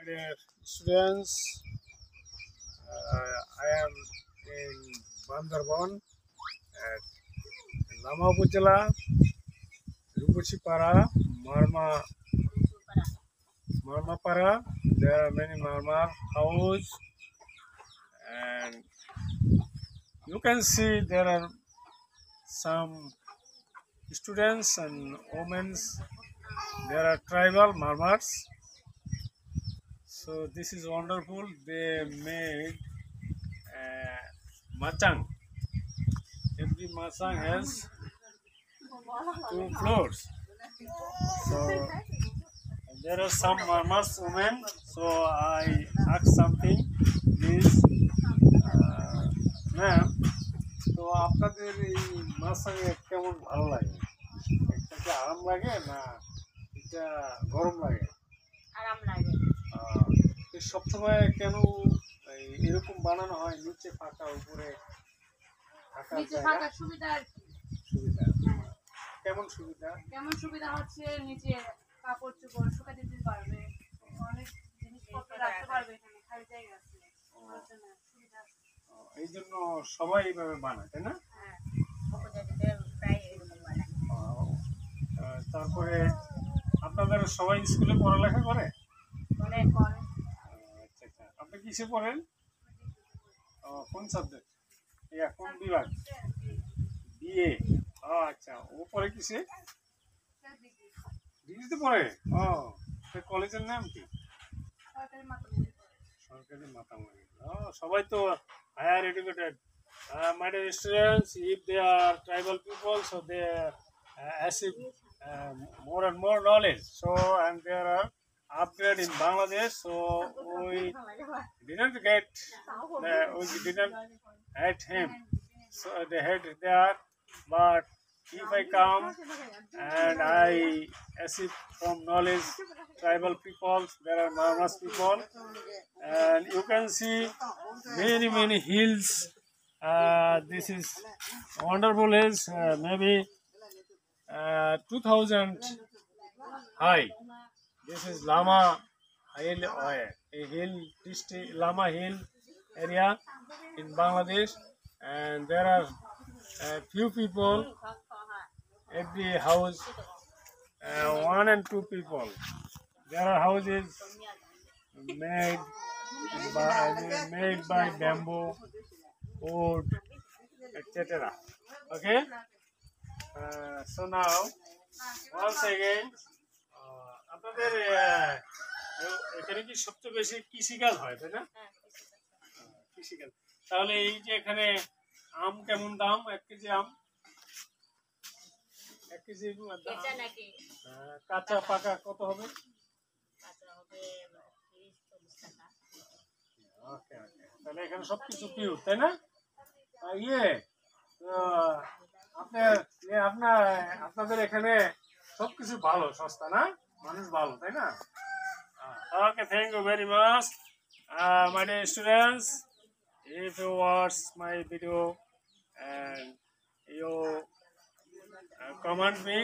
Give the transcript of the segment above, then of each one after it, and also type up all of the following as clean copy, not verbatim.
My dear students, I am in Bandarban at Lama Upazila, Rupachipara, Marmapara. There are many Marma house, and you can see there are some students and women. There are tribal Marmars. So this is wonderful. They made machang. Every machang has 2 floors. So there are some Marmas women. So I asked something. Please, ma'am. তো আপনাদের এই মাছরাঙে কেমন ভালো লাগে? এটা কি আরাম লাগে না এটা গরম লাগে? আরাম লাগে। সবসময় কেন এরকম বানানো হয়, নিচে ফাঁকা উপরে ফাঁকা সুবিধা আর কি। সুবিধা কেমন সুবিধা? কেমন সুবিধা হচ্ছে নিচে কাপড় চোপড় শুকাতে দিতে পারবে, অনেক জিনিসপত্র রাখতে পারবে, এখানে খালি জায়গা আছে, সুবিধা আছে। এই জন্য সবাই এইভাবে বানায়, তাই না? হ্যাঁ, উপজাতিদের প্রায় এরকম বানায়। তারপরে আপনাদের সবাই স্কুলে পড়ালেখা করে? আচ্ছা আচ্ছা, আপনি কিসে পড়েন? কোন সাবজেক্ট? কোন বিভাগ? বিএ। আচ্ছা, ও পড়ে কিসে? ডিগ্রিতে পড়ে। কলেজের নাম কি? সরকারি মাতামারি। সবাই তো higher educated. My dear students, if they are tribal people, so they achieve more and more knowledge. So, and there are upgrade in Bangladesh. So we didn't get him. So they had there, but if I come and I achieve from knowledge tribal people, there are Marmas people, and you can see many hills. This is wonderful hills, maybe 2000 high. This is Lama Hill, district Lama Hill area in Bangladesh, and there are few people. Every house, 1 and 2 people. There are houses made by bamboo, wood, etc. Okay. So now, once again, আপনাদের এখানে কি সবচেয়ে বেশি কৃষিকাজ হয়, তাই না? কৃষিকাজ। তাহলে এই যে এখানে আম কেমন দাম? 1 কেজি আম? 1 কেজি কাঁচা পাকা কত হবে? ওকে ওকে, তাহলে এখানে সবকিছু পিওর, তাই না? আপনাদের এখানে সবকিছু ভালো, সস্তা না? মানুষ ভালো, তাই না? Okay, thank you very much my dear students. If you watch my video and you comment me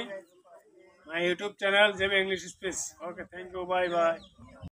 my YouTube channel JB English Speech. Okay, thank you, bye bye.